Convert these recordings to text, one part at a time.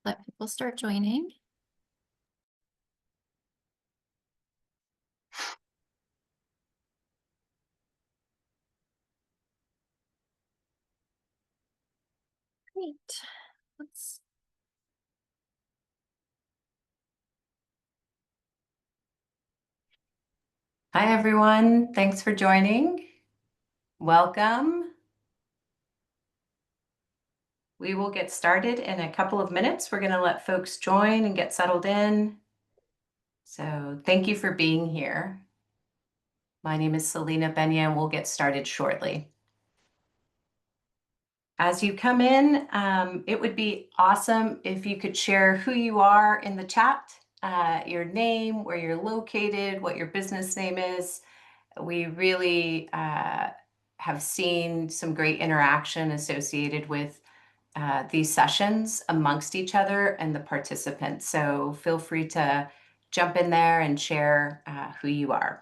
let people start joining. Great. Let's Hi, everyone. Thanks for joining. Welcome. We will get started in a couple of minutes. We're going to let folks join and get settled in. So thank you for being here. My name is Selena Benya, and we'll get started shortly. As you come in, it would be awesome if you could share who you are in the chat, your name, where you're located, what your business name is. We really have seen some great interaction associated with these sessions amongst each other and the participants. So feel free to jump in there and share who you are.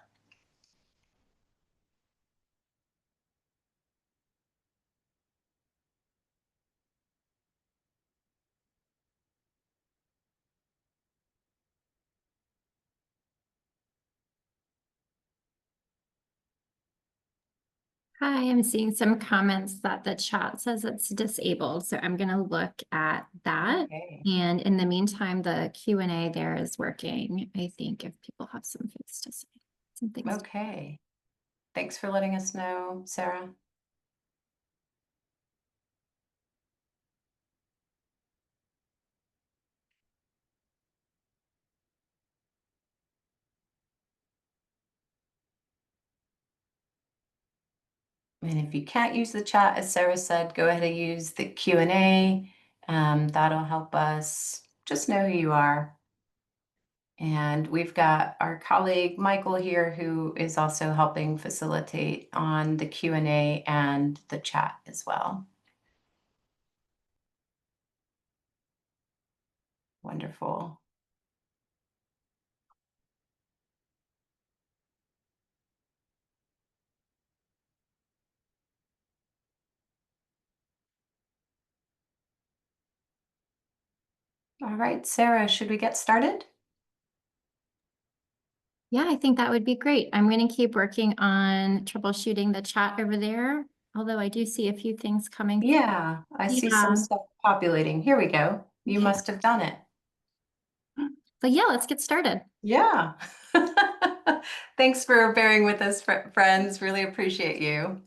Hi, I'm seeing some comments that the chat says it's disabled, so I'm going to look at that. Okay. And in the meantime, the Q&A there is working, I think, if people have some things to say. Some things. Okay. Thanks for letting us know, Sarah. And if you can't use the chat, as Sarah said, go ahead and use the Q&A. That'll help us just know who you are. And we've got our colleague Michael here, who is also helping facilitate on the Q&A and the chat as well. Wonderful. All right, Sarah, should we get started? Yeah, I think that would be great. I'm going to keep working on troubleshooting the chat over there, although I do see a few things coming. Yeah, I see some stuff populating. Here we go. You Okay. must have done it. But yeah, let's get started. Yeah. Thanks for bearing with us, friends. Really appreciate you.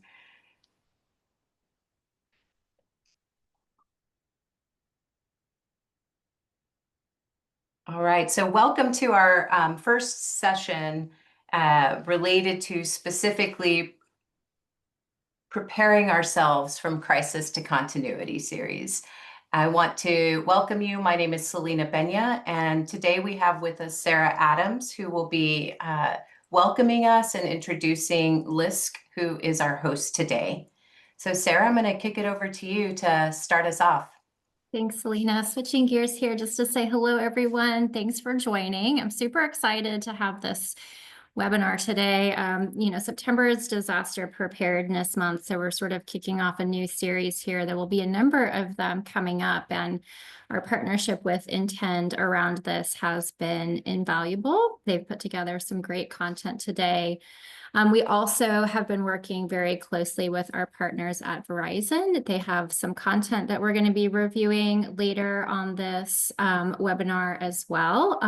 All right, so welcome to our first session related to specifically preparing ourselves from crisis to continuity series. I want to welcome you. My name is Selena Benya, and today we have with us Sarah Adams, who will be welcoming us and introducing LISC, who is our host today. So Sarah, I'm going to kick it over to you to start us off. Thanks, Selena. Switching gears here just to say hello, everyone. Thanks for joining. I'm super excited to have this webinar today. September is Disaster Preparedness Month, so we're sort of kicking off a new series here. There will be a number of them coming up, and our partnership with Intend around this has been invaluable. They've put together some great content today. We also have been working very closely with our partners at Verizon. They have some content that we're going to be reviewing later on this webinar as well.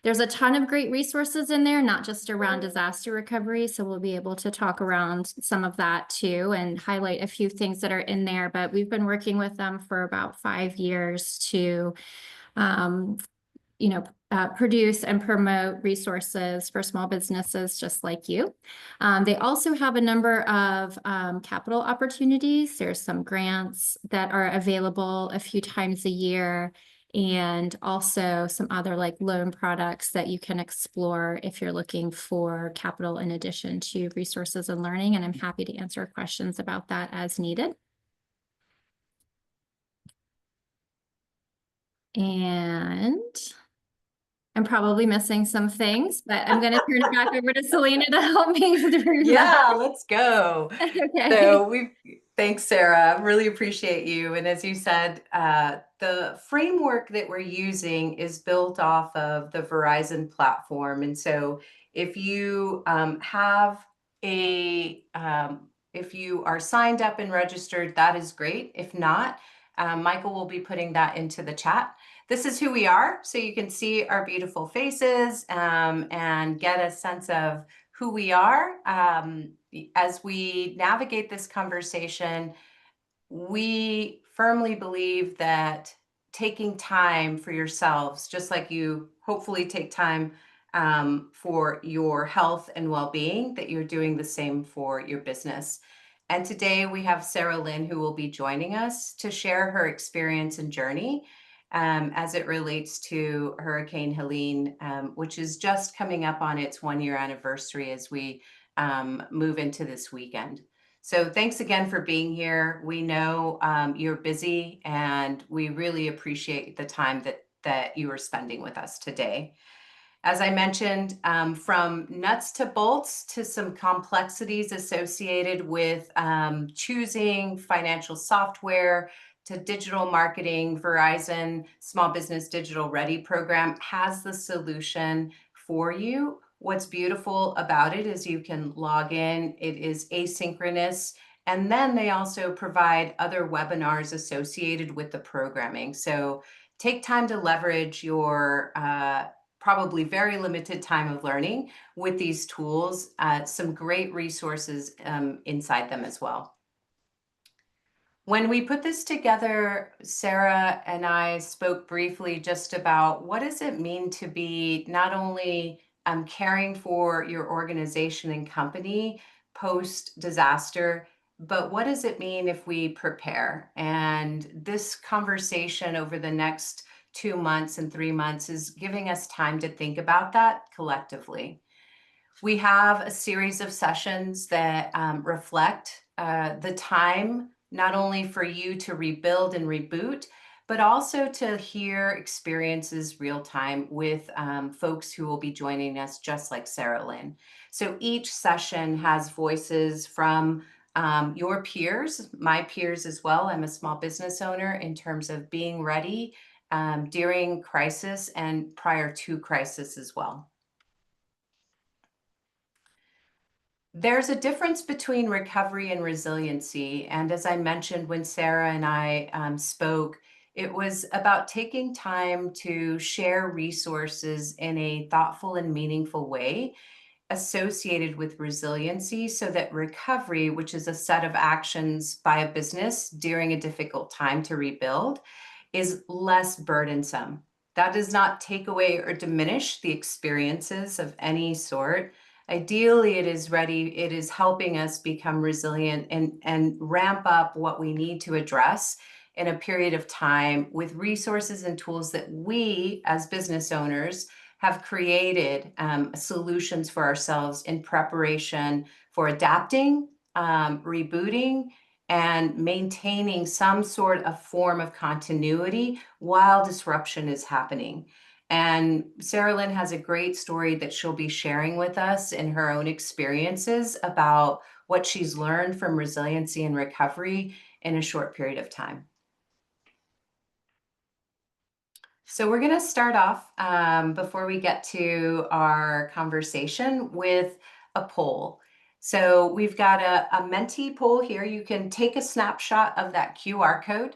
There's a ton of great resources in there, not just around disaster recovery. So we'll be able to talk around some of that too and highlight a few things that are in there. But we've been working with them for about 5 years to produce and promote resources for small businesses just like you. They also have a number of capital opportunities. There's some grants that are available a few times a year, and also some other like loan products that you can explore if you're looking for capital in addition to resources and learning. And I'm happy to answer questions about that as needed. And I'm probably missing some things, but I'm going to turn it back over to Selena to help me through Yeah, let's go. Okay. So Thanks, Sarah. Really appreciate you. And as you said, the framework that we're using is built off of the Verizon platform. And so if you if you are signed up and registered, that is great. If not, Michael will be putting that into the chat. This is who we are, so you can see our beautiful faces and get a sense of who we are. As we navigate this conversation, we firmly believe that taking time for yourselves, just like you hopefully take time for your health and well-being, that you're doing the same for your business. And today we have Sarah Lynn, who will be joining us to share her experience and journey as it relates to Hurricane Helene, which is just coming up on its 1-year anniversary as we move into this weekend. So thanks again for being here. We know you're busy, and we really appreciate the time that you are spending with us today. As I mentioned, from nuts to bolts to some complexities associated with choosing financial software to digital marketing, Verizon Small Business Digital Ready program has the solution for you. What's beautiful about it is you can log in, it is asynchronous, and then they also provide other webinars associated with the programming. So take time to leverage your probably very limited time of learning with these tools, some great resources inside them as well. When we put this together, Sarah and I spoke briefly just about what does it mean to be not only caring for your organization and company post-disaster, but what does it mean if we prepare? And this conversation over the next 2 months and 3 months is giving us time to think about that collectively. We have a series of sessions that reflect the time, not only for you to rebuild and reboot, but also to hear experiences real time with folks who will be joining us, just like Sarah Lynn. So each session has voices from your peers, my peers as well. I'm a small business owner, in terms of being ready during crisis and prior to crisis as well. There's a difference between recovery and resiliency. And as I mentioned, when Sarah and I spoke, it was about taking time to share resources in a thoughtful and meaningful way associated with resiliency, so that recovery, which is a set of actions by a business during a difficult time to rebuild, is less burdensome. That does not take away or diminish the experiences of any sort. Ideally, it is helping us become resilient and ramp up what we need to address in a period of time with resources and tools that we as business owners have created solutions for ourselves in preparation for adapting, rebooting, and maintaining some sort of form of continuity while disruption is happening. And Sarah Lynn has a great story that she'll be sharing with us in her own experiences about what she's learned from resiliency and recovery in a short period of time. So we're going to start off before we get to our conversation with a poll. So we've got a Menti poll here. You can take a snapshot of that QR code.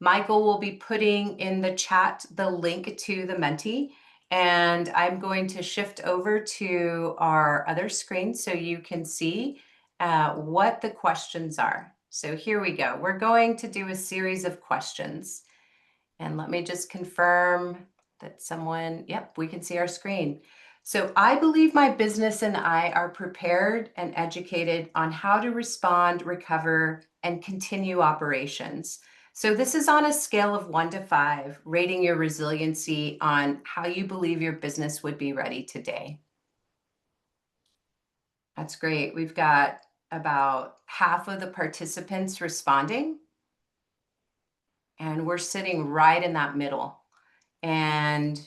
Michael will be putting in the chat the link to the Menti, and I'm going to shift over to our other screen so you can see what the questions are. So here we go. We're going to do a series of questions. And let me just confirm that yep, we can see our screen. So I believe my business and I are prepared and educated on how to respond, recover, and continue operations. So this is on a scale of 1 to 5, rating your resiliency on how you believe your business would be ready today. That's great. We've got about half of the participants responding, and we're sitting right in that middle. And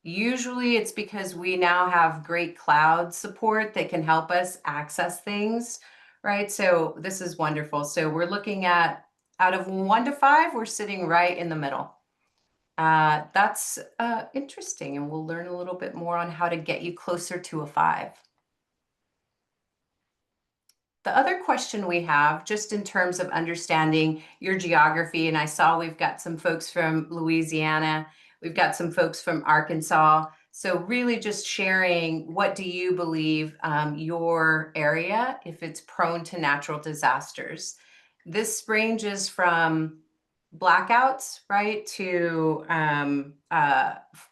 usually it's because we now have great cloud support that can help us access things right? So this is wonderful. So we're looking at, out of 1 to 5, we're sitting right in the middle. That's interesting, and we'll learn a little bit more on how to get you closer to a 5. The other question we have, just in terms of understanding your geography, and I saw we've got some folks from Louisiana, we've got some folks from Arkansas. So really just sharing, what do you believe your area, if it's prone to natural disasters? This ranges from blackouts, right, to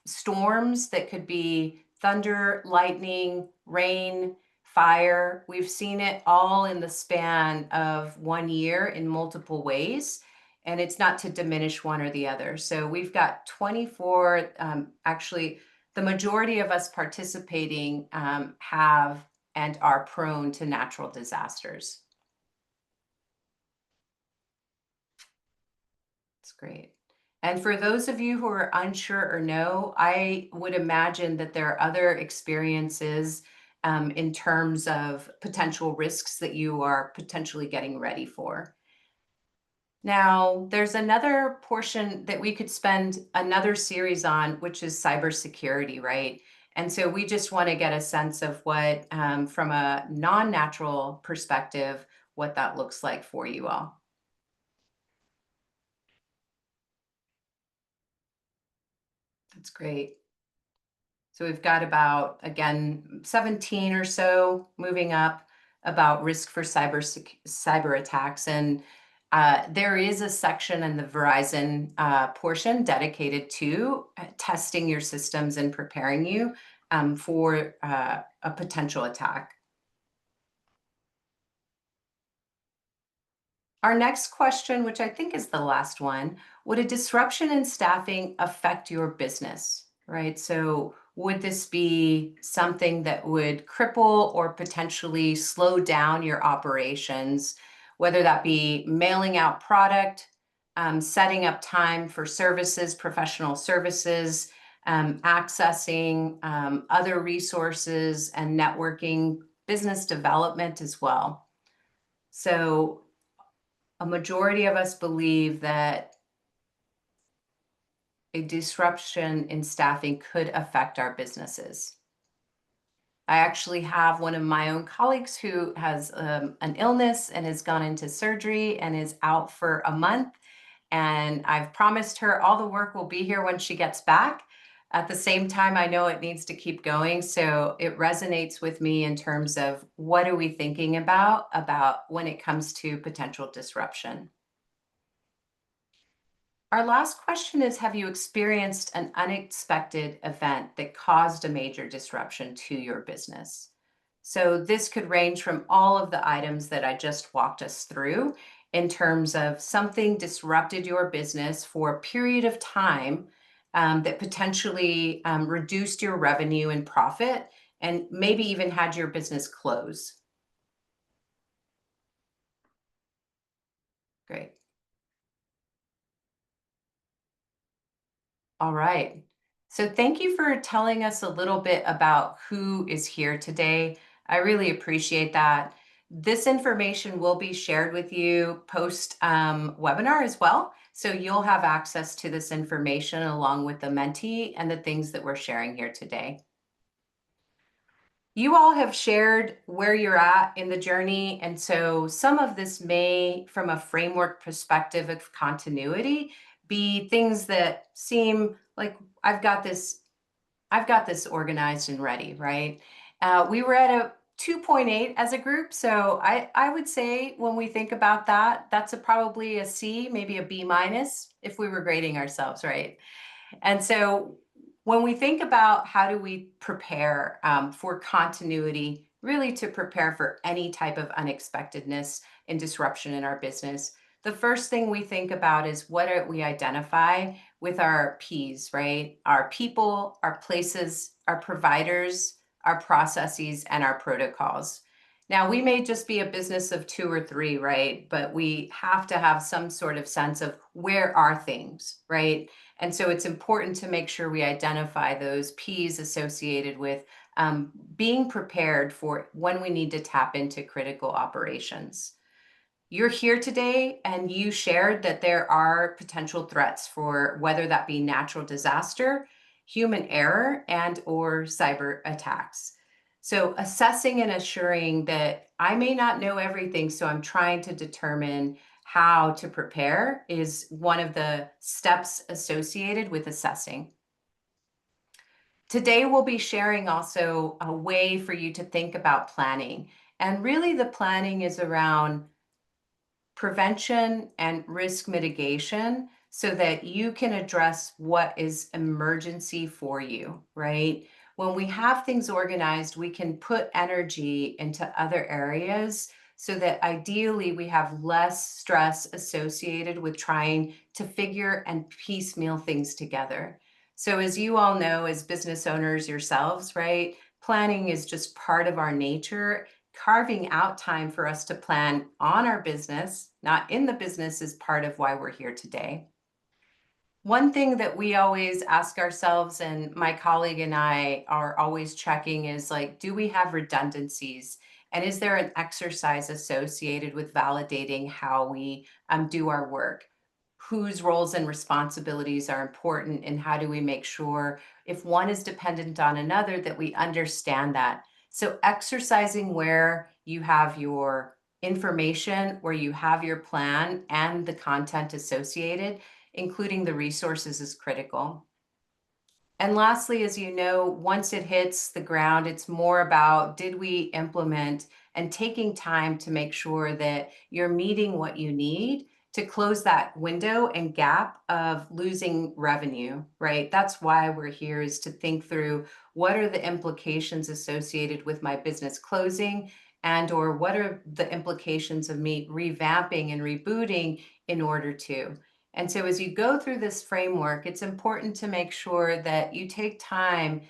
storms that could be thunder, lightning, rain, fire. We've seen it all in the span of 1 year in multiple ways, and it's not to diminish one or the other. So we've got 24, actually, the majority of us participating have and are prone to natural disasters. That's great. And for those of you who are unsure or know, I would imagine that there are other experiences in terms of potential risks that you are potentially getting ready for. Now, there's another portion that we could spend another series on, which is cybersecurity, right? And so we just want to get a sense of what, from a non-natural perspective, what that looks like for you all. That's great. So we've got about, again, 17 or so moving up about risk for cyber attacks. And there is a section in the Verizon portion dedicated to testing your systems and preparing you for a potential attack. Our next question, which I think is the last one, would a disruption in staffing affect your business, right? So would this be something that would cripple or potentially slow down your operations, whether that be mailing out product, setting up time for services, professional services, accessing other resources and networking, business development as well. So a majority of us believe that a disruption in staffing could affect our businesses. I actually have one of my own colleagues who has an illness and has gone into surgery and is out for a month. And I've promised her all the work will be here when she gets back. At the same time, I know it needs to keep going. So it resonates with me in terms of what are we thinking about when it comes to potential disruption. Our last question is, have you experienced an unexpected event that caused a major disruption to your business? So this could range from all of the items that I just walked us through in terms of something disrupted your business for a period of time that potentially reduced your revenue and profit and maybe even had your business close. Great. All right. So thank you for telling us a little bit about who is here today. I really appreciate that. This information will be shared with you post webinar as well. So you'll have access to this information along with the mentee and the things that we're sharing here today. You all have shared where you're at in the journey. And so some of this may, from a framework perspective of continuity, be things that seem like I've got this organized and ready, right? We were at a 2.8 as a group. So I would say when we think about that, that's probably a C, maybe a B minus if we were grading ourselves, right? And so when we think about how do we prepare for continuity, really to prepare for any type of unexpectedness and disruption in our business, the first thing we think about is what do we identify with our P's, right? Our people, our places, our providers, our processes, and our protocols. Now, we may just be a business of 2 or 3, right? But we have to have some sort of sense of where are things, right? And so it's important to make sure we identify those P's associated with being prepared for when we need to tap into critical operations. You're here today and you shared that there are potential threats for whether that be natural disaster, human error, and or cyber attacks. So assessing and assuring that I may not know everything, so I'm trying to determine how to prepare is one of the steps associated with assessing. Today, we'll be sharing also a way for you to think about planning. And really the planning is around prevention and risk mitigation so that you can address what is emergency for you, right? When we have things organized, we can put energy into other areas so that ideally we have less stress associated with trying to figure and piecemeal things together. So as you all know, as business owners yourselves, right? Planning is just part of our nature. Carving out time for us to plan on our business, not in the business, is part of why we're here today. One thing that we always ask ourselves, and my colleague and I are always checking, is like, do we have redundancies? And is there an exercise associated with validating how we do our work? Whose roles and responsibilities are important, and how do we make sure if one is dependent on another that we understand that? So exercising where you have your information, where you have your plan and the content associated, including the resources, is critical. And lastly, as you know, once it hits the ground, it's more about, did we implement, and taking time to make sure that you're meeting what you need to close that window and gap of losing revenue, right? That's why we're here, is to think through what are the implications associated with my business closing, and or what are the implications of me revamping and rebooting in order to. And so as you go through this framework, it's important to make sure that you take time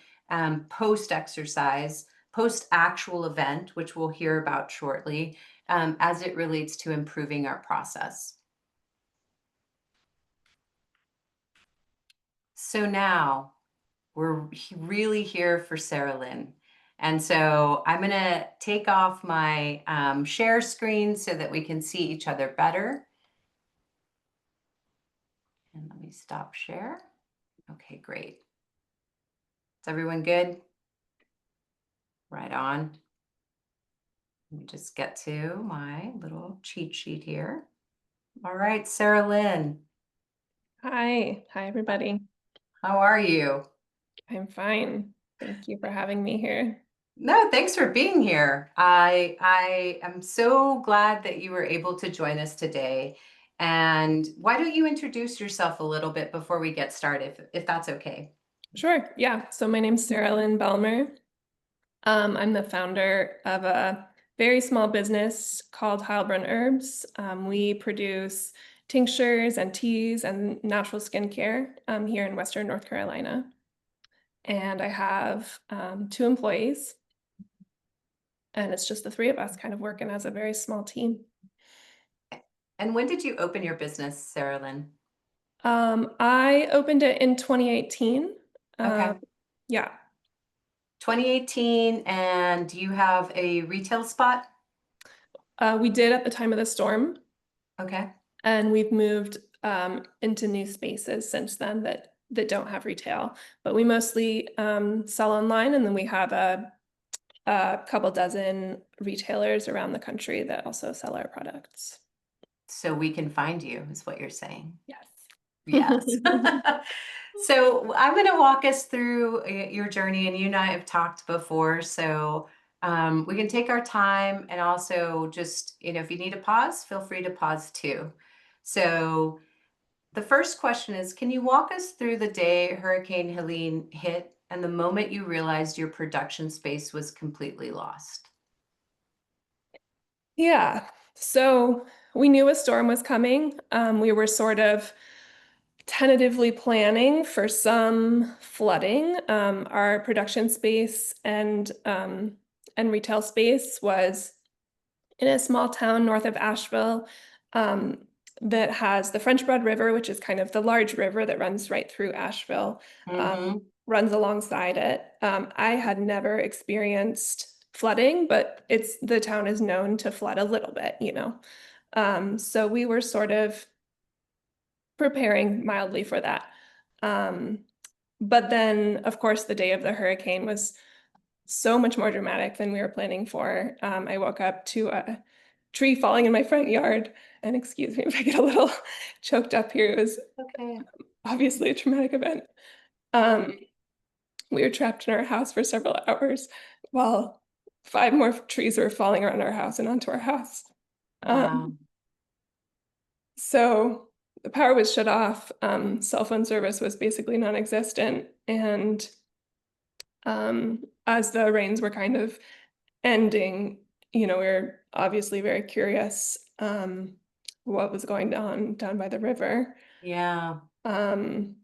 post-exercise, post-actual event, which we'll hear about shortly, as it relates to improving our process. So now we're really here for Sarah Lynn. And so I'm going to take off my share screen so that we can see each other better. And let me stop share. Okay, great. Is everyone good? Right on. Let me just get to my little cheat sheet here. All right, Sarah Lynn, Hi everybody. how are you? I'm fine. Thank you for having me here. No, thanks for being here. I am so glad that you were able to join us today. And why don't you introduce yourself a little bit before we get started, if that's okay? Sure, yeah. So my name's Sarah Lynn Belmer. I'm the founder of a very small business called Heilbrunn Herbs. We produce tinctures and teas and natural skincare here in Western North Carolina. And I have 2 employees, and it's just the 3 of us kind of working as a very small team. And when did you open your business, Sarah Lynn? I opened it in 2018. Okay. Yeah. 2018, and do you have a retail spot? We did at the time of the storm, Okay. and we've moved into new spaces since then that don't have retail. But we mostly sell online, and then we have a couple dozen retailers around the country that also sell our products. So we can find you, is what you're saying. Yes. Yes. So I'm going to walk us through your journey, and you and I have talked before, so we can take our time, and also just, if you need to pause, feel free to pause too. So the first question is, can you walk us through the day Hurricane Helene hit and the moment you realized your production space was completely lost? Yeah. So we knew a storm was coming. We were sort of tentatively planning for some flooding. Our production space and retail space was in a small town north of Asheville that has the French Broad River, which is kind of the large river that runs right through Asheville. Mhm. runs alongside it. I had never experienced flooding, but the town is known to flood a little bit, you know. So we were sort of preparing mildly for that. Um, but then, of course, the day of the hurricane was so much more dramatic than we were planning for. I woke up to a tree falling in my front yard, and excuse me if I get a little choked up here. It was Okay. obviously a traumatic event. Um, we were trapped in our house for several hours while 5 more trees were falling around our house and onto our house. Wow. So the power was shut off. Cell phone service was basically non-existent, and as the rains were kind of ending, you know, we were obviously very curious what was going on down by the river. Yeah. Um,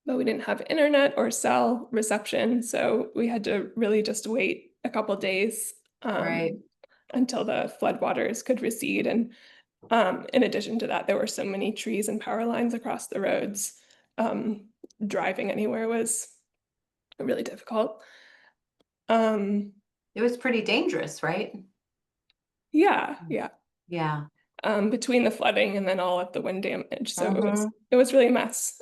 but we didn't have internet or cell reception, so we had to really just wait a couple days Right. until the floodwaters could recede. And in addition to that, there were so many trees and power lines across the roads. Um, Driving anywhere was really difficult. Um, It was pretty dangerous, right? yeah, yeah. Yeah. Between the flooding and then all of the wind damage, so Mhm. it was really a mess.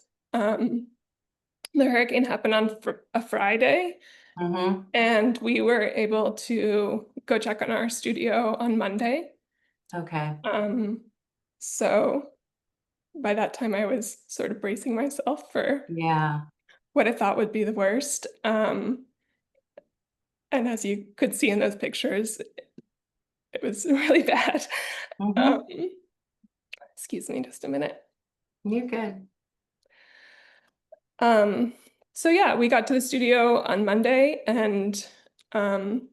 The hurricane happened on a Friday, Mhm. and we were able to go check on our studio on Monday. Okay. Um, so by that time, I was sort of bracing myself for Yeah. what I thought would be the worst. And as you could see in those pictures, it was really bad. Um, Mhm. Excuse me just a minute. You're good. Um, so yeah, we got to the studio on Monday, and um,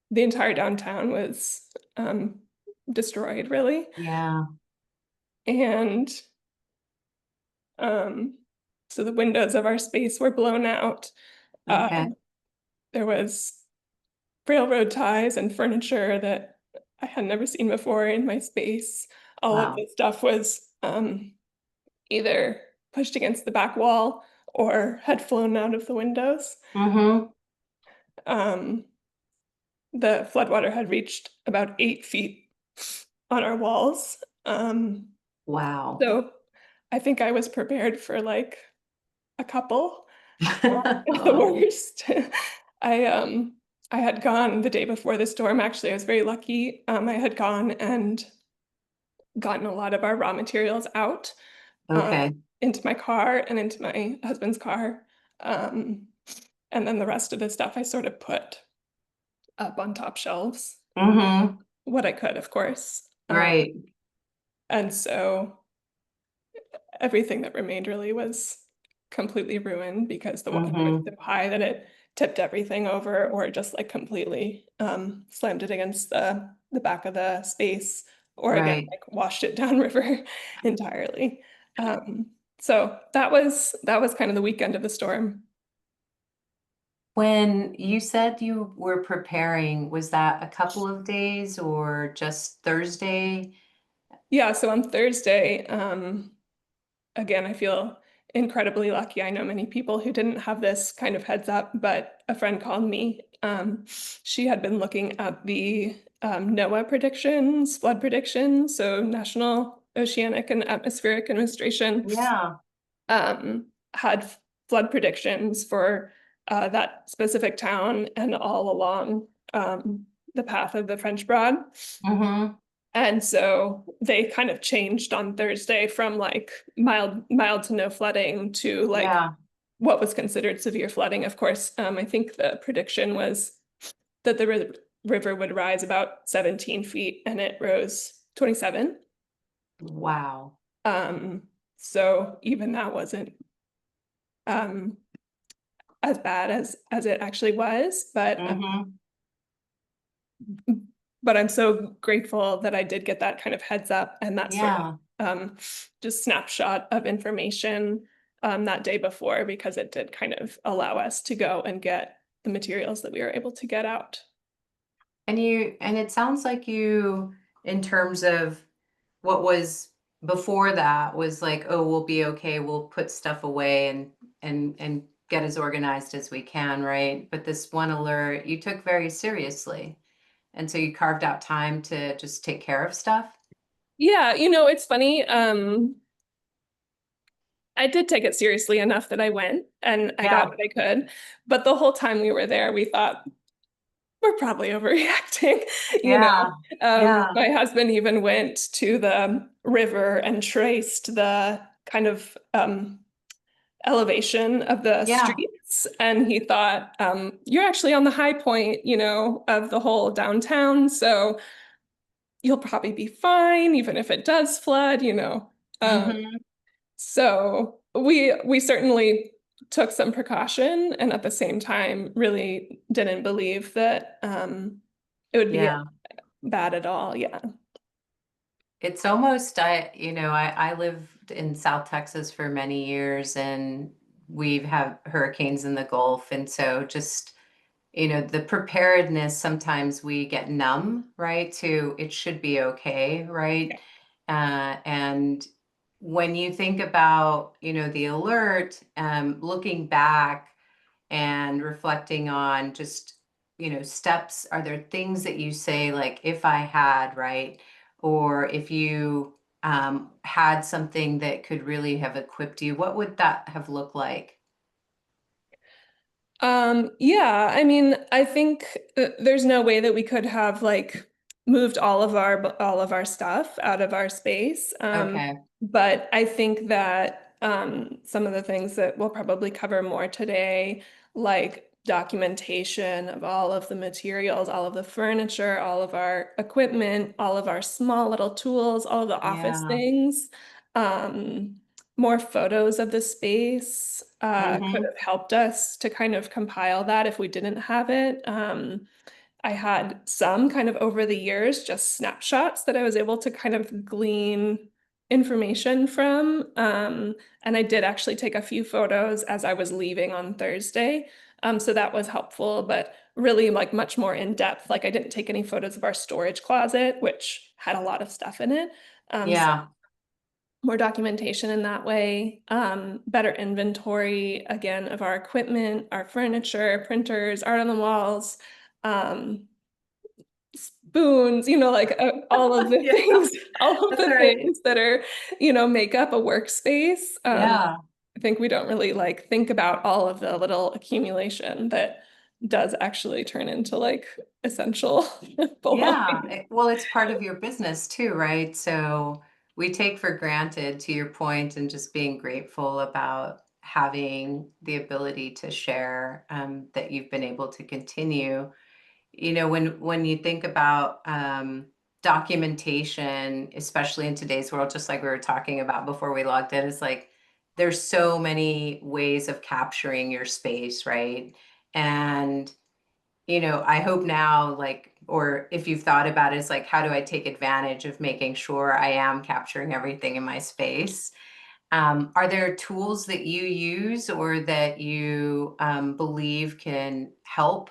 the entire downtown was destroyed, really. Yeah. And um, so the windows of our space were blown out. Uh, Okay. there was railroad ties and furniture that I had never seen before in my space. All of Wow. the stuff was either pushed against the back wall or had flown out of the windows. Mhm. Um, the floodwater had reached about 8 feet on our walls. Um, Wow. so I think I was prepared for like a couple at the worst. I um I had gone the day before the storm. Actually, I was very lucky. I had gone and gotten a lot of our raw materials out um, Okay. into my car and into my husband's car. Um, and then the rest of the stuff I sort of put up on top shelves. Mhm. What I could, of course. Right. And so everything that remained really was completely ruined because the water was so Mhm. high that it tipped everything over or just like completely slammed it against the back of the space, or again Right. like washed it downriver entirely. Um, so that was kind of the weekend of the storm. When you said you were preparing, was that a couple of days or just Thursday? Yeah, so on Thursday, again, I feel incredibly lucky. I know many people who didn't have this kind of heads up, but a friend called me. She had been looking at the NOAA predictions, flood predictions, so National Oceanic and Atmospheric Administration Yeah. had flood predictions for that specific town and all along the path of the French Broad. Mhm. And so they kind of changed on Thursday from like mild to no flooding to like Yeah. what was considered severe flooding. Of course, I think the prediction was that the river would rise about 17 feet, and it rose 27. Wow. Um, so even that wasn't um, as bad as it actually was, Mhm. but I'm so grateful that I did get that kind of heads up and that sort Yeah. of just snapshot of information that day before, because it did kind of allow us to go and get the materials that we were able to get out. And it sounds like you, in terms of what was before that, was like, oh, we'll be okay. We'll put stuff away and get as organized as we can, right? But this one alert you took very seriously. And so you carved out time to just take care of stuff? Yeah, it's funny. I did take it seriously enough that I went and I got Yeah. what I could. But the whole time we were there, we thought we're probably overreacting. You know, Yeah. Yeah. my husband even went to the river and traced the kind of elevation of the Yeah. streets. And he thought, you're actually on the high point, of the whole downtown. So you'll probably be fine, even if it does flood. Um, Hmm. so we certainly took some precaution and at the same time really didn't believe that it would be Yeah. bad at all. Yeah. It's almost, I lived in South Texas for many years and we've had hurricanes in the Gulf. And so just, the preparedness, sometimes we get numb, right? To it should be okay, right? And when you think about, the alert, looking back and reflecting on just, steps, are there things that you say, like, if I had, right? Or if you had something that could really have equipped you, what would that have looked like? Yeah, I mean, I think there's no way that we could have like moved all of our stuff out of our space. Okay. But I think that some of the things that we'll probably cover more today, like documentation of all of the materials, all of the furniture, all of our equipment, all of our small little tools, all of the office Yeah. things, um, more photos of the space could Hmm. have helped us to kind of compile that if we didn't have it. I had some kind of over the years, just snapshots that I was able to kind of glean information from. And I did actually take a few photos as I was leaving on Thursday. So that was helpful, but really like much more in depth. Like I didn't take any photos of our storage closet, which had a lot of stuff in it. So Yeah. more documentation in that way, better inventory again of our equipment, our furniture, printers, art on the walls, um, spoons, like all of the Yeah. things, all of That's the right. things that are, make up a workspace. Yeah. I think we don't really like think about all of the little accumulation that does actually turn into like essential Yeah. belongings. Well, it's part of your business too, right? So we take for granted, to your point, and just being grateful about having the ability to share, that you've been able to continue. When you think about documentation, especially in today's world, just like we were talking about before we logged in, it's like there's so many ways of capturing your space, right? And I hope now, like, or if you've thought about it, it's like, how do I take advantage of making sure I am capturing everything in my space? Are there tools that you use or that you believe can help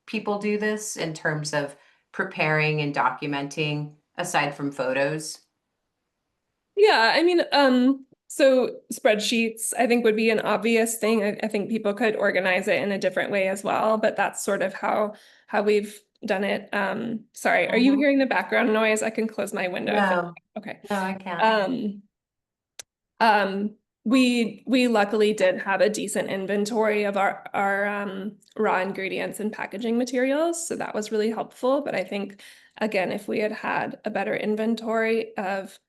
people do this in terms of preparing and documenting aside from photos? Yeah, I mean, so spreadsheets, I think would be an obvious thing. I think people could organize it in a different way as well, but that's sort of how we've done it. Sorry, are you Mhm. hearing the background noise? I can close my window if it, No, okay. no, I can't. Um, um, we luckily did have a decent inventory of our raw ingredients and packaging materials, so that was really helpful. But I think again, if we had had a better inventory of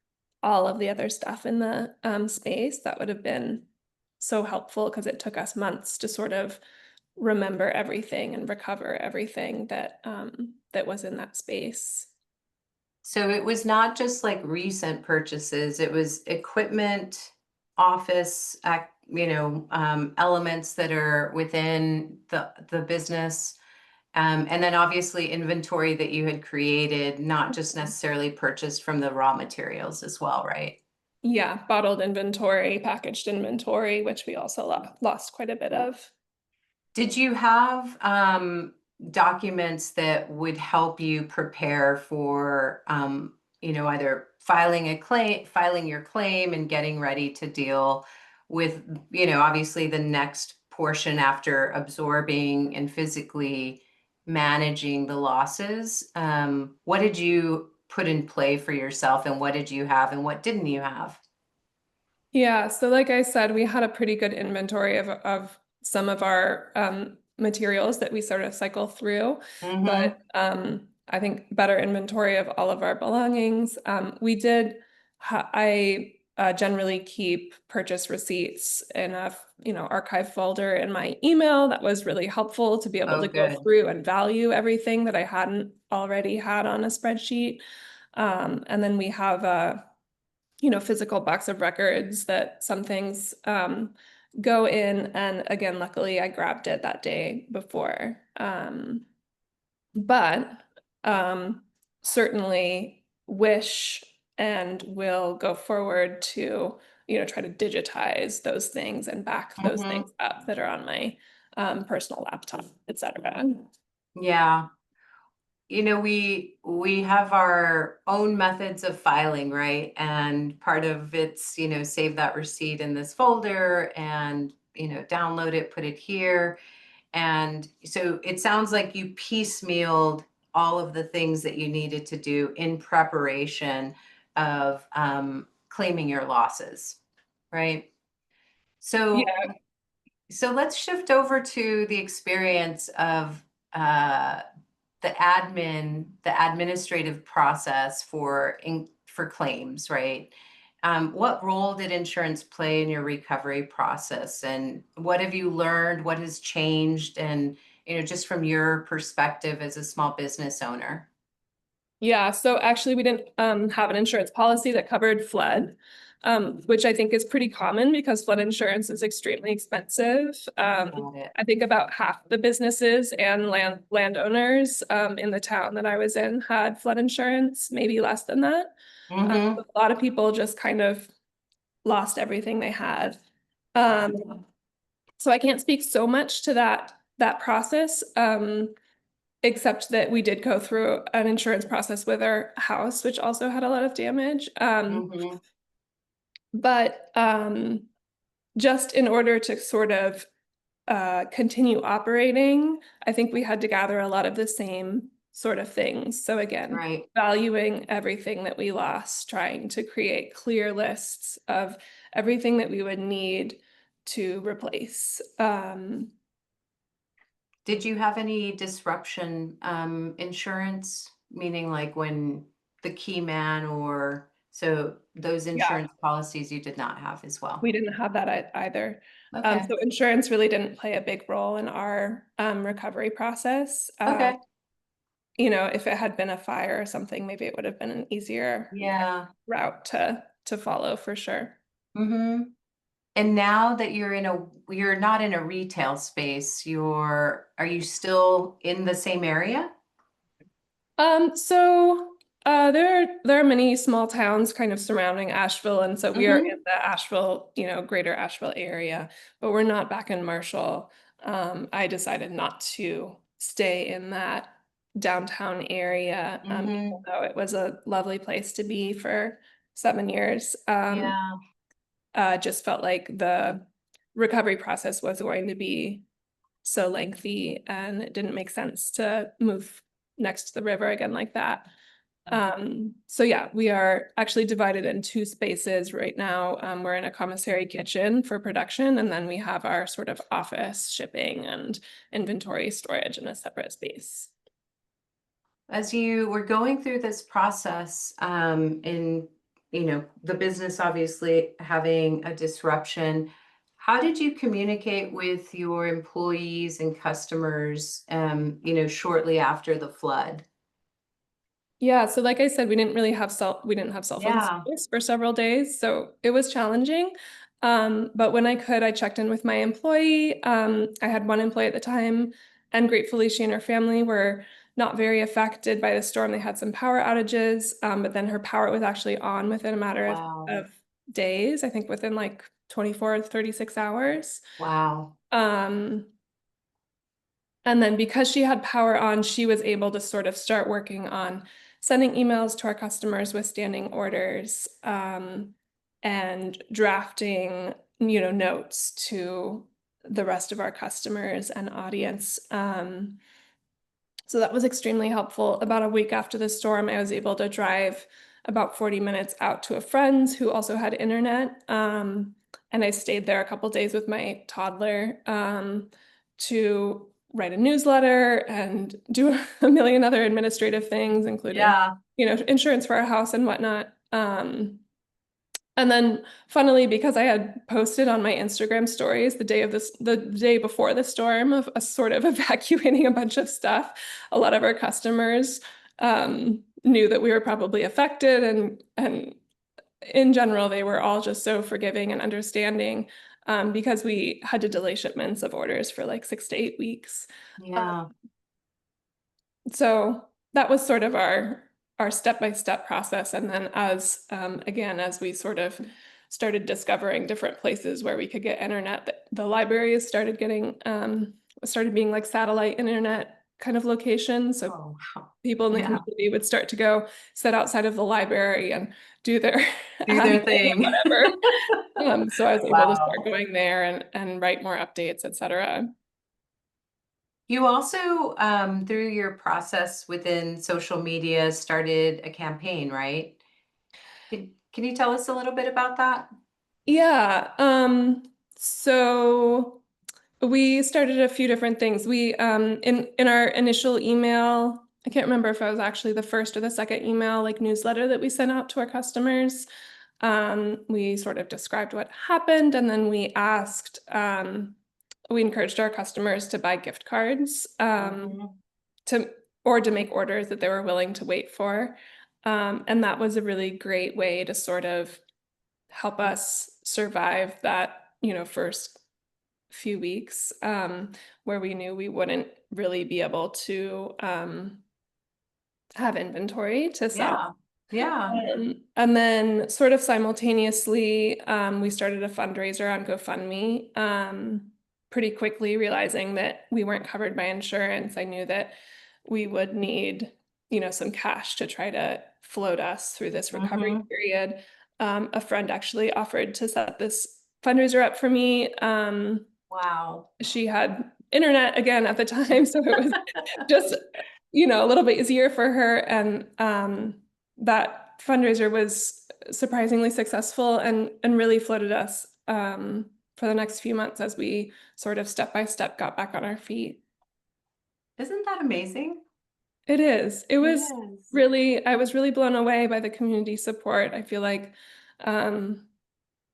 all of the other stuff in the space, that would have been so helpful because it took us months to sort of remember everything and recover everything that was in that space. So it was not just like recent purchases, it was equipment, office, elements that are within the business. And then obviously inventory that you had created, not just necessarily purchased from the raw materials as well, right? Yeah, bottled inventory, packaged inventory, which we also lost quite a bit of. Did you have documents that would help you prepare for, either filing your claim and getting ready to deal with, obviously the next portion after absorbing and physically managing the losses. What did you put in play for yourself, and what did you have and what didn't you have? Yeah, so like I said, we had a pretty good inventory of some of our materials that we sort of cycle through, but I think better inventory of all of our belongings. I generally keep purchase receipts in a archive folder in my email. That was really helpful to be able Oh, to go good. through and value everything that I hadn't already had on a spreadsheet. And then we have a physical box of records that some things go in. And again, luckily I grabbed it that day before. But certainly wish and will go forward to, try to digitize those things and back those things up that are on my personal laptop, etc. Yeah. We have our own methods of filing, right? And part of it's, save that receipt in this folder and, download it, put it here. And so it sounds like you piecemealed all of the things that you needed to do in preparation of claiming your losses, right? So, Yeah. so let's shift over to the experience of uh, the administrative process for claims, right? What role did insurance play in your recovery process, and what have you learned? What has changed? And just from your perspective as a small business owner. Yeah, so actually we didn't have an insurance policy that covered flood, which I think is pretty common because flood insurance is extremely expensive. Got it. I think about half the businesses and landowners in the town that I was in had flood insurance, maybe less than that. Mm-hmm. A lot of people just kind of lost everything they had. So I can't speak so much to that process. Except that we did go through an insurance process with our house, which also had a lot of damage. Mm-hmm. But just in order to sort of continue operating, I think we had to gather a lot of the same sort of things. So again, Right. valuing everything that we lost, trying to create clear lists of everything that we would need to replace. Did you have any disruption insurance, meaning like when the key man or so those Yeah, insurance policies you did not have as well? we didn't have that either. Okay. So insurance really didn't play a big role in our recovery process. Okay. If it had been a fire or something, maybe it would have been an easier Yeah. route to follow for sure. Mm-hmm. And now that you're not in a retail space, are you still in the same area? So there are many small towns kind of surrounding Asheville, and so we are Mm-hmm. in the Asheville, greater Asheville area, but we're not back in Marshall. I decided not to stay in that downtown area, even Mm-hmm. though it was a lovely place to be for 7 years. Yeah. Just felt like the recovery process was going to be so lengthy and it didn't make sense to move next to the river again like that. So yeah, we are actually divided in two spaces right now. We're in a commissary kitchen for production, and then we have our sort of office, shipping, and inventory storage in a separate space. As you were going through this process, in the business obviously having a disruption, how did you communicate with your employees and customers, shortly after the flood? Yeah, so like I said, we didn't have cell phone Yeah. service for several days, so it was challenging. But when I could, I checked in with my employee. I had one employee at the time, and gratefully, she and her family were not very affected by the storm. They had some power outages, but then her power was actually on within a matter Wow. of days, I think within like 24 or 36 hours. Wow. Um, and then because she had power on, she was able to sort of start working on sending emails to our customers with standing orders, and drafting, notes to the rest of our customers and audience. So that was extremely helpful. About a week after the storm, I was able to drive about 40 minutes out to a friend's who also had internet. And I stayed there a couple days with my toddler to write a newsletter and do a million other administrative things, including, Yeah. insurance for our house and whatnot. And then funnily, because I had posted on my Instagram stories the day before the storm of us sort of evacuating a bunch of stuff, a lot of our customers knew that we were probably affected, and in general, they were all just so forgiving and understanding because we had to delay shipments of orders for like 6 to 8 weeks. Yeah. So that was sort of our step-by-step process. And then again, as we sort of started discovering different places where we could get internet, the libraries started being like satellite internet kind of locations. So Oh, wow. people in the Yeah. community would start to go sit outside of the library and do their Do their admin or thing. whatever. So I was able to start Wow. going there and write more updates, etc. You also, through your process within social media, started a campaign, right? Can you tell us a little bit about that? Yeah. So we started a few different things. We in our initial email, I can't remember if it was actually the first or the second email, like newsletter that we sent out to our customers. We sort of described what happened, and then we encouraged our customers to buy gift cards Mhm. to make orders that they were willing to wait for. And that was a really great way to sort of help us survive that, first few weeks where we knew we wouldn't really be able to have inventory to sell. Yeah. Yeah. And then sort of simultaneously, we started a fundraiser on GoFundMe pretty quickly, realizing that we weren't covered by insurance. I knew that we would need, some cash to try to float us through this recovery Mhm. period. A friend actually offered to set this fundraiser up for me. Wow. She had internet again at the time, so it was just, a little bit easier for her. And that fundraiser was surprisingly successful and really floated us for the next few months as we sort of step by step got back on our feet. Isn't that amazing? It is. It It was is. I was really blown away by the community support. I feel like, um,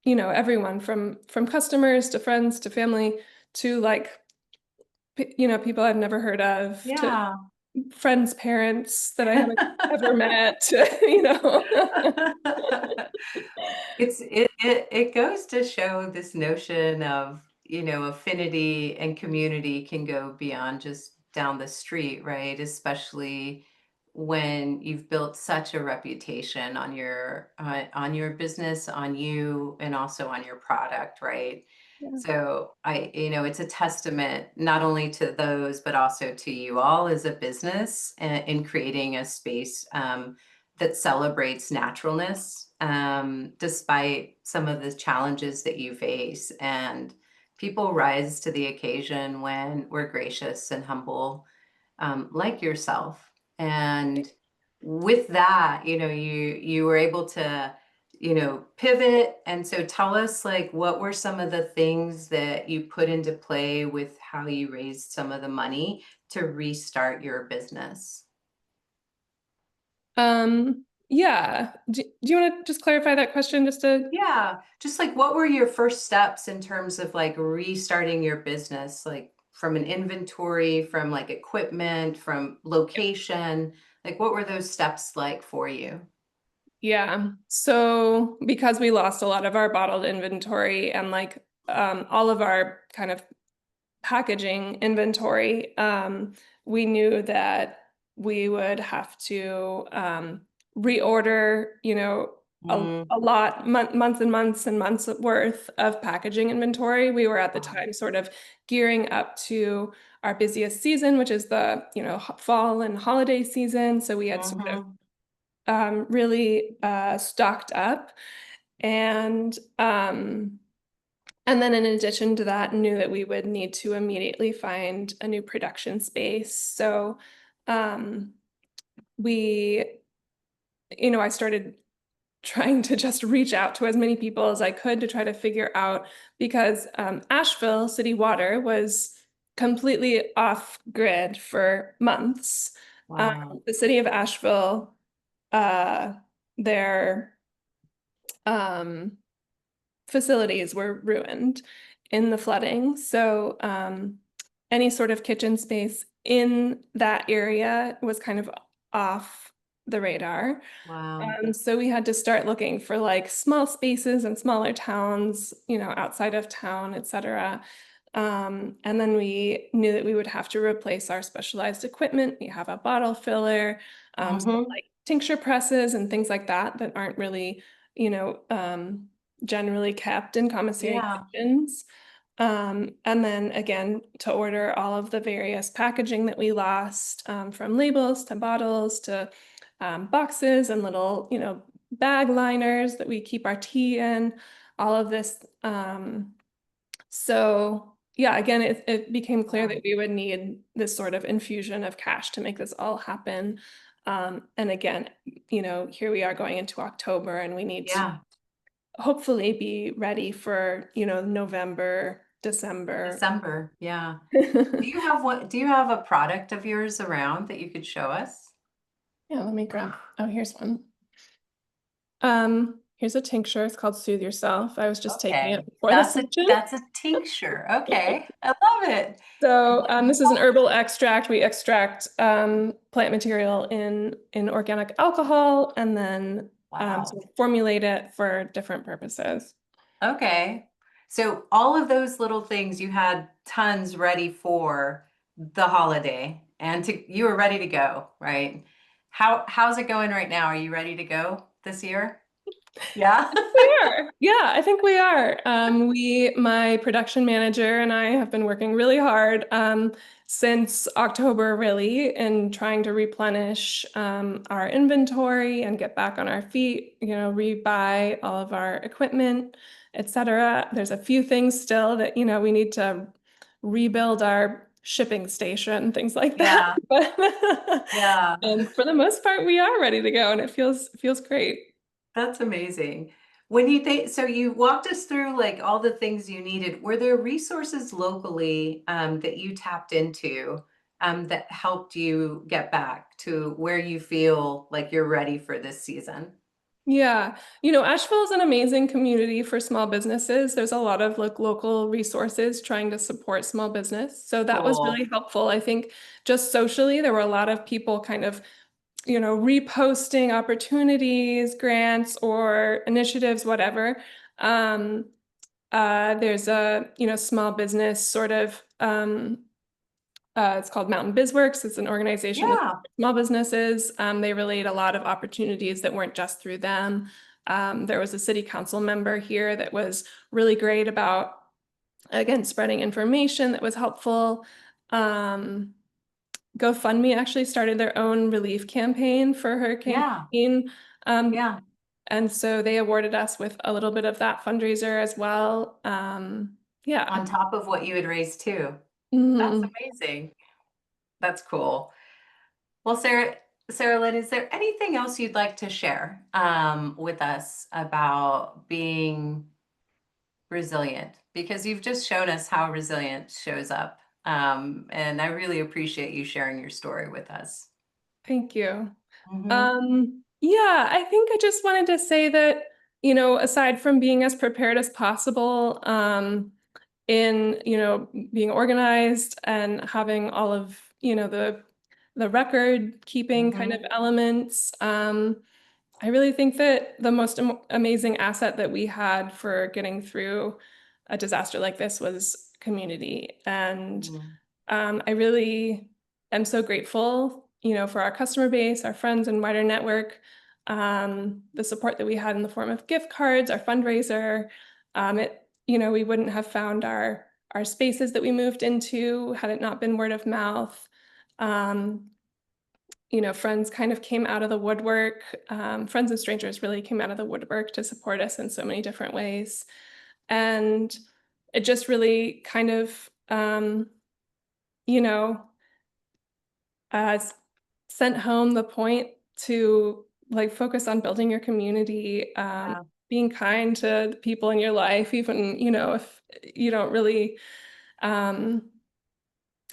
everyone from customers to friends to family to like, people I've never heard of to Yeah. friends' parents that I haven't ever met, you know. It goes to show this notion of, affinity and community can go beyond just down the street, right? Especially when you've built such a reputation on your business, on you, and also on your product, right? Yeah. So it's a testament not only to those, but also to you all as a business in creating a space that celebrates naturalness, despite some of the challenges that you face. And people rise to the occasion when we're gracious and humble, like yourself. And with that, you were able to, pivot. And so tell us, like, what were some of the things that you put into play with how you raised some of the money to restart your business? Yeah. Do you want to just clarify that question just to? Yeah, just like what were your first steps in terms of like restarting your business, like from an inventory, from like equipment, from location? Like what were those steps like for you? Yeah. So because we lost a lot of our bottled inventory and like all of our kind of packaging inventory, we knew that we would have to reorder, Mm, a lot, months and months and months worth of packaging inventory. We were at the wow. time sort of gearing up to our busiest season, which is the, fall and holiday season. So we had sort of Mhm. really stocked up. And And then in addition to that, knew that we would need to immediately find a new production space. So we, I started trying to just reach out to as many people as I could to try to figure out, because Asheville City Water was completely off grid for months. Wow. The city of Asheville, uh, their um, facilities were ruined in the flooding. So any sort of kitchen space in that area was kind of off the radar. Wow. So we had to start looking for like small spaces and smaller towns, outside of town, etc. And then we knew that we would have to replace our specialized equipment. We have a bottle filler, some Hmm. like tincture presses and things like that that aren't really, you know, um, generally kept in commissary Yeah. kitchens. And then again, to order all of the various packaging that we lost, from labels to bottles to boxes and little, bag liners that we keep our tea in, all of this. So yeah, again, it became clear Yeah. that we would need this sort of infusion of cash to make this all happen. And again, here we are going into October, and we need to Yeah. hopefully be ready for, November, December. December. Yeah. Do you have a product of yours around that you could show us? Yeah, let me grab. Oh, here's one. Here's a tincture. It's called Soothe Yourself. I was just taking Okay. it before the session. That's a tincture. Okay. I love it. So this is an herbal extract. We extract plant material in organic alcohol, and then Wow. sort of formulate it for different purposes. Okay. So all of those little things you had tons ready for the holiday and you were ready to go, right? How's it going right now? Are you ready to go this year? Yeah. We are. Yeah, I think we are. My production manager and I have been working really hard since October, really, in trying to replenish our inventory and get back on our feet, rebuy all of our equipment, etc. There's a few things still that, we need to rebuild our shipping station, things like that. Yeah. But Yeah. for the most part, we are ready to go, and it feels great. That's amazing. When you think, so you walked us through like all the things you needed. Were there resources locally that you tapped into that helped you get back to where you feel like you're ready for this season? Yeah, Asheville is an amazing community for small businesses. There's a lot of like local resources trying to support small business. So that was Cool. really helpful. I think just socially, there were a lot of people kind of, reposting opportunities, grants, or initiatives, whatever. Um, there's a, small business sort of it's called Mountain BizWorks. It's an organization with Yeah. small businesses. They relate a lot of opportunities that weren't just through them. There was a city council member here that was really great about, again, spreading information that was helpful. Um, GoFundMe actually started their own relief campaign for Hurricane Yeah. Helene. Um, Yeah. and so they awarded us with a little bit of that fundraiser as well. Yeah. On top of what you had raised too. That's Mhm. amazing. That's cool. Well, Sarah Lynn, is there anything else you'd like to share with us about being resilient? Because you've just shown us how resilience shows up. And I really appreciate you sharing your story with us. Thank you. Hmm. Yeah, I think I just wanted to say that, aside from being as prepared as possible, in, being organized and having all of, the record keeping kind of Hmm. elements, I really think that the most amazing asset that we had for getting through a disaster like this was community. And I really am so grateful, for our customer base, our friends and wider network, the support that we had in the form of gift cards, our fundraiser. We wouldn't have found our spaces that we moved into had it not been word of mouth. Um, Friends kind of came out of the woodwork. Friends and strangers really came out of the woodwork to support us in so many different ways. And it just really kind of, you know, s- sent home the point to like focus on building your community, Yeah, being kind to the people in your life, even, if you don't really um,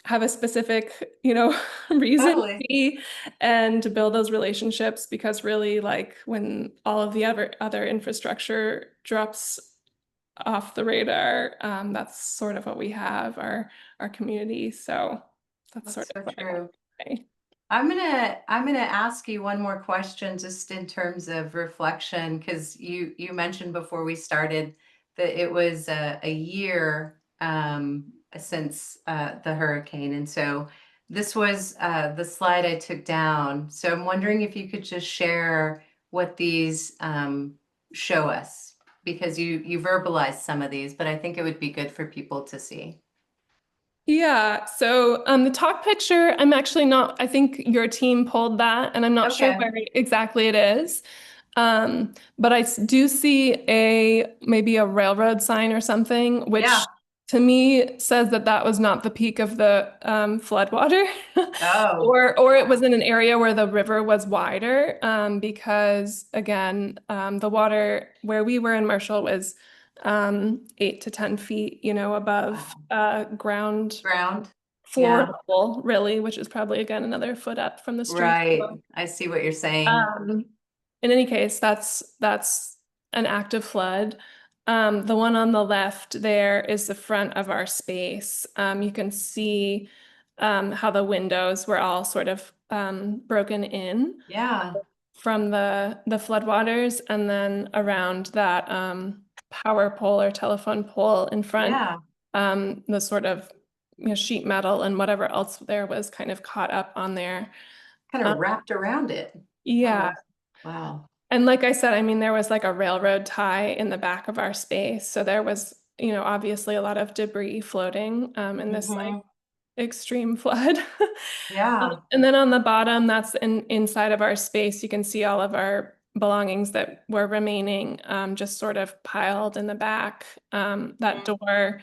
have a specific, reason to totally. be, and to build those relationships, because really, like, when all of the other infrastructure drops off the radar, that's sort of what we have, our community. So that's sort That's of so what I want true. to say. I'm gonna ask you one more question just in terms of reflection, because you mentioned before we started that it was a year since the hurricane, and so this was the slide I took down. So I'm wondering if you could just share what these show us, because you verbalized some of these, but I think it would be good for people to see. Yeah, so the top picture, I'm actually not, I think your team pulled that, and I'm not sure Okay. where exactly it is. But I do see maybe a railroad sign or something, Yeah. which to me says that that was not the peak of the floodwater, Oh, or it was wow. in an area where the river was wider, because again, the water where we were in Marshall was 8 to 10 feet, above Wow. ground Ground. floor Yeah. level, really, which is probably again another foot up from the street. Right. I see what you're saying. Um, in any case, that's an active flood. The one on the left there is the front of our space. You can see how the windows were all sort of broken in Yeah. from the floodwaters, and then around that power pole or telephone pole in front, Yeah. the sort of sheet metal and whatever else there was kind of caught up on there. Kind Um, of wrapped around it. yeah. Almost. Wow. And like I said, I mean, there was like a railroad tie in the back of our space. So there was, obviously a lot of debris floating in this like Hmm. extreme flood. Yeah. And then on the bottom, that's inside of our space. You can see all of our belongings that were remaining, just sort of piled in the back. That Mhm. door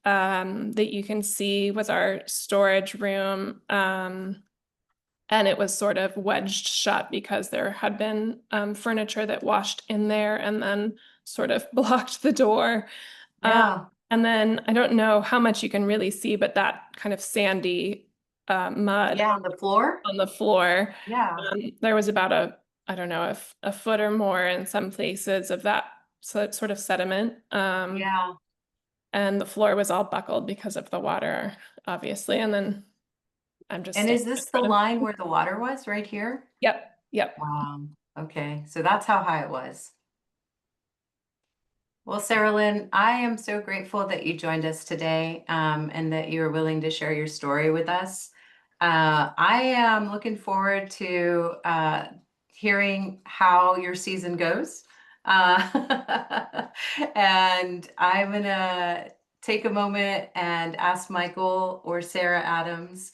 that you can see was our storage room. And it was sort of wedged shut because there had been furniture that washed in there and then sort of blocked the door. Um, Yeah. and then I don't know how much you can really see, but that kind of sandy mud Yeah. On the floor. on the floor, Yeah. there was about I don't know, a foot or more in some places of that sort of sediment. Yeah. And the floor was all buckled because of the water, obviously. And then I'm just And standing is in this the front of. line where the water was right here? Yep, yep. Wow. Okay. So that's how high it was. Well, Sarah Lynn, I am so grateful that you joined us today, and that you were willing to share your story with us. I am looking forward to hearing how your season goes. And I'm going to take a moment and ask Michael or Sarah Adams,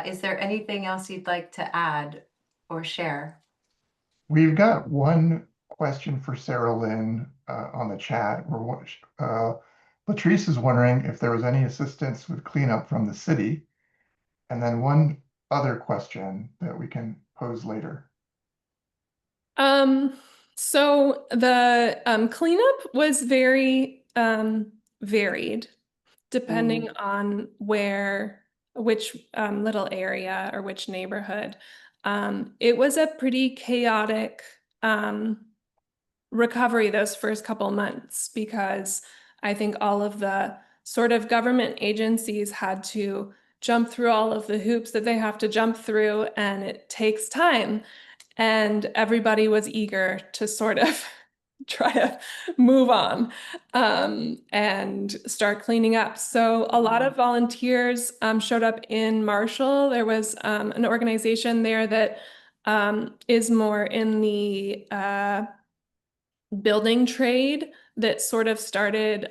is there anything else you'd like to add or share? We've got one question for Sarah Lynn on the chat. Latrice is wondering if there was any assistance with cleanup from the city. And then one other question that we can pose later. Um, so the cleanup was very varied, depending Mm, on which little area or which neighborhood. It was a pretty chaotic recovery those first couple months, because I think all of the sort of government agencies had to jump through all of the hoops that they have to jump through, and it takes time. And everybody was eager to sort of try to move on, and start cleaning up. So a lot yeah. of volunteers showed up in Marshall. There was an organization there that is more in the building trade that sort of started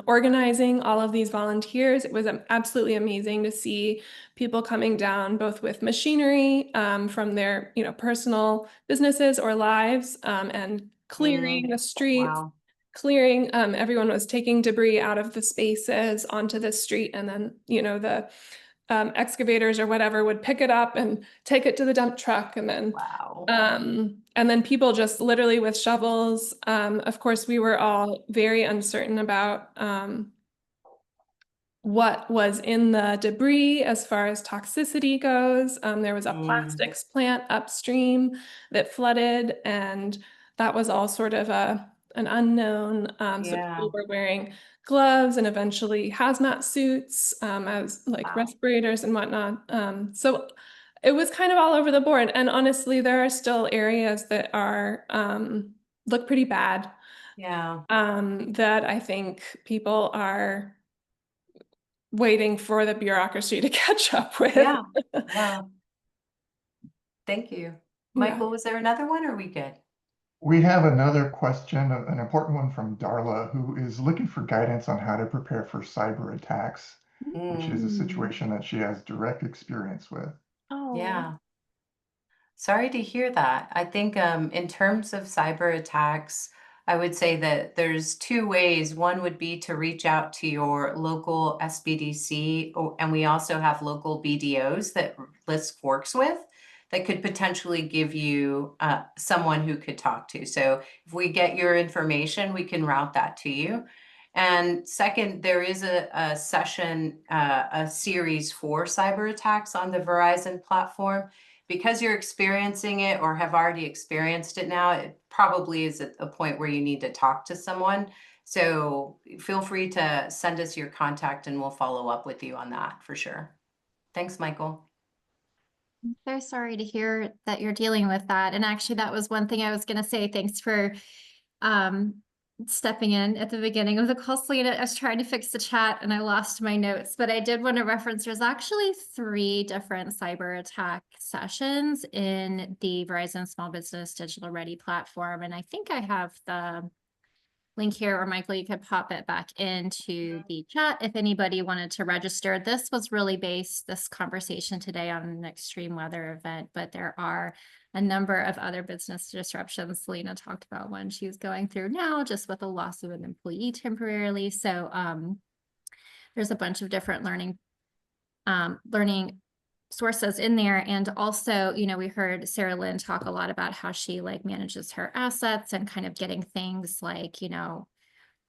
organizing all of these volunteers. It was absolutely amazing to see people coming down both with machinery from their personal businesses or lives, and clearing Mm, the streets, wow. clearing. Everyone was taking debris out of the spaces onto the street, and then, you know, the excavators or whatever would pick it up and take it to the dump truck, and then Wow. and then people just literally with shovels. Of course, we were all very uncertain about what was in the debris as far as toxicity goes. There was a plastics plant upstream that flooded, and that was all sort of an unknown. So people were wearing gloves and eventually hazmat suits, as like respirators and whatnot. So it was kind of all over the board. And honestly, there are still areas that are look pretty bad. Yeah. That I think people are waiting for the bureaucracy to catch up with. Yeah. Yeah. Thank you. Yeah. Michael, was there another one, or are we good? We have another question, an important one from Darla, who is looking for guidance on how to prepare for cyber attacks, which is a situation that she has direct experience with. Oh, Yeah. Sorry to hear that. I think in terms of cyber attacks, I would say that there's two ways. One would be to reach out to your local SBDC, and we also have local BDOs that LISC works with that could potentially give you someone who could talk to. So if we get your information, we can route that to you. And second, there is a session, a series for cyber attacks on the Verizon platform. Because you're experiencing it or have already experienced it now, it probably is at a point where you need to talk to someone. So feel free to send us your contact and we'll follow up with you on that for sure. Thanks, Michael. I'm so sorry to hear that you're dealing with that. And actually, that was one thing I was going to say. Thanks for stepping in at the beginning of the call, Selena. I was trying to fix the chat and I lost my notes, but I did want to reference there's actually 3 different cyber attack sessions in the Verizon Small Business Digital Ready platform. And I think I have the link here, or Michael, you could pop it back into the chat if anybody wanted to register. This was really based, this conversation today, on an extreme weather event, but there are a number of other business disruptions. Selena talked about one she's going through now, just with the loss of an employee temporarily. So there's a bunch of different learning sources in there. And also, you know, we heard Sarah Lynn talk a lot about how she like manages her assets and kind of getting things like, you know,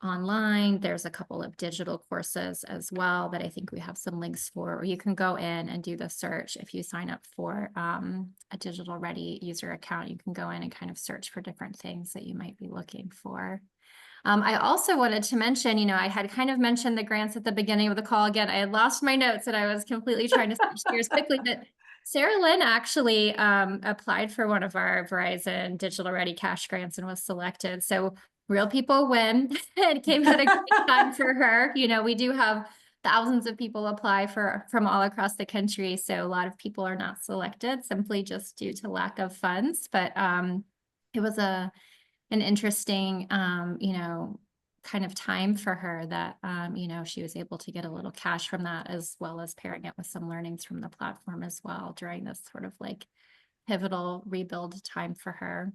online. There's a couple of digital courses as well that I think we have some links for, or you can go in and do the search. If you sign up for a digital ready user account, you can go in and kind of search for different things that you might be looking for. I also wanted to mention, you know, I had kind of mentioned the grants at the beginning of the call. Again, I had lost my notes and I was completely trying to switch gears quickly, but Sarah Lynn actually applied for one of our Verizon Digital Ready Cash grants and was selected. So real people win. It came at a great time for her. You know, we do have thousands of people apply from all across the country. So a lot of people are not selected simply just due to lack of funds. But it was an interesting, you know, kind of time for her that, you know, she was able to get a little cash from that, as well as pairing it with some learnings from the platform as well during this sort of like pivotal rebuild time for her.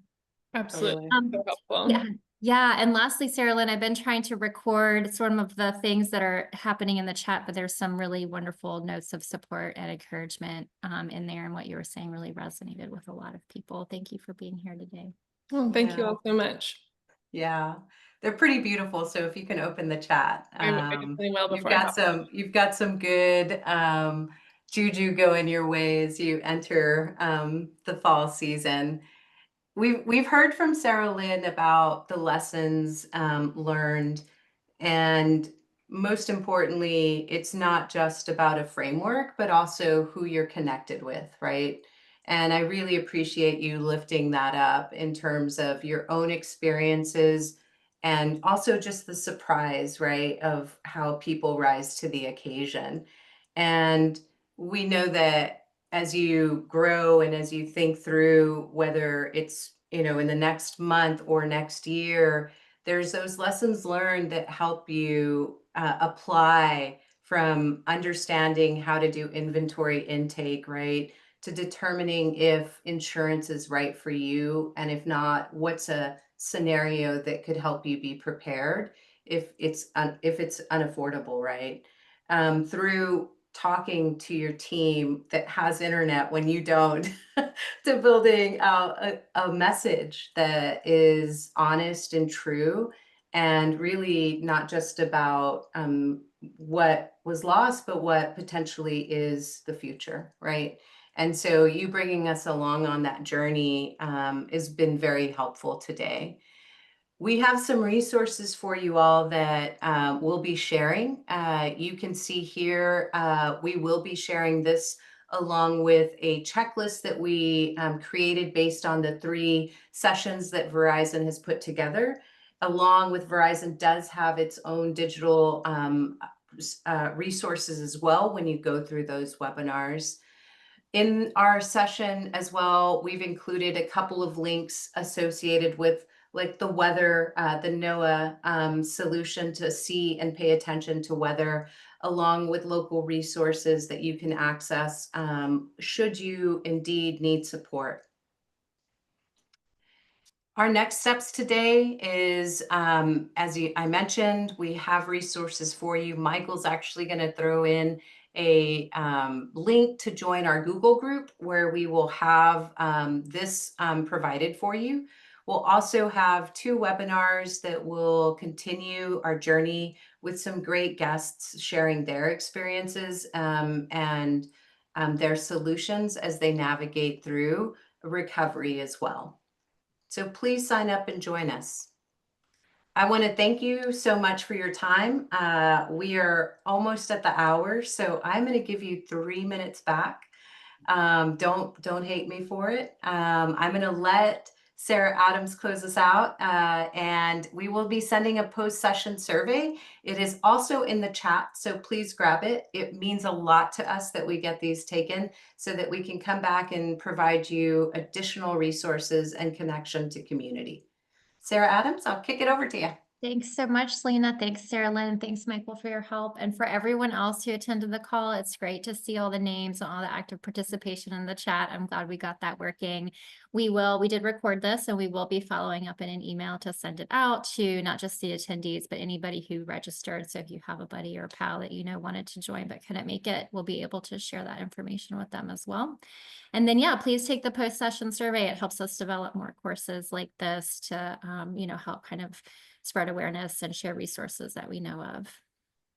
Absolutely. So helpful. Yeah. Yeah. And lastly, Sarah Lynn, I've been trying to record some of the things that are happening in the chat, but there's some really wonderful notes of support and encouragement in there. And what you were saying really resonated with a lot of people. Thank you for being here today. Well, thank you all so much. Yeah, they're pretty beautiful. So if you can open the chat, I definitely will you've before I got hop some good juju going your way as you enter the fall season. We've heard from Sarah Lynn about the lessons learned, and most importantly, it's not just about a framework, but also who you're connected with, right? And I really appreciate you lifting that up in terms of your own experiences and also just the surprise, right, of how people rise to the occasion. And we know that as you grow and as you think through whether it's, you know, in the next month or next year, there's those lessons learned that help you apply, from understanding how to do inventory intake, right, to determining if insurance is right for you, and if not, what's a scenario that could help you be prepared if it's unaffordable, right? Through talking to your team that has internet when you don't, to building out a message that is honest and true, and really not just about what was lost, but what potentially is the future, right? And so you bringing us along on that journey has been very helpful today. We have some resources for you all that we'll be sharing. You can see here, we will be sharing this along with a checklist that we created based on the 3 sessions that Verizon has put together. Along with Verizon does have its own digital resources as well when you go through those webinars. In our session as well, we've included a couple of links associated with like the weather, the NOAA solution to see and pay attention to weather, along with local resources that you can access should you indeed need support. Our next steps today is, I mentioned, we have resources for you. Michael's actually going to throw in a link to join our Google group where we will have this provided for you. We'll also have 2 webinars that will continue our journey with some great guests sharing their experiences and their solutions as they navigate through recovery as well. So please sign up and join us. I want to thank you so much for your time. We are almost at the hour, so I'm going to give you 3 minutes back. Don't hate me for it. I'm going to let Sarah Adams close us out, and we will be sending a post-session survey. It is also in the chat, so please grab it. It means a lot to us that we get these taken so that we can come back and provide you additional resources and connection to community. Sarah Adams, I'll kick it over to you. Thanks so much, Selena. Thanks, Sarah Lynn. Thanks, Michael, for your help. And for everyone else who attended the call, it's great to see all the names and all the active participation in the chat. I'm glad we got that working. We did record this, and we will be following up in an email to send it out to not just the attendees, but anybody who registered. So if you have a buddy or a pal that you know wanted to join but couldn't make it, we'll be able to share that information with them as well. And then, yeah, please take the post-session survey. It helps us develop more courses like this to, help kind of spread awareness and share resources that we know of.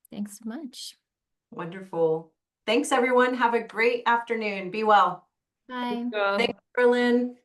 Thanks so much. Wonderful. Thanks, everyone. Have a great afternoon. Be well. Bye. Thanks, Berlin.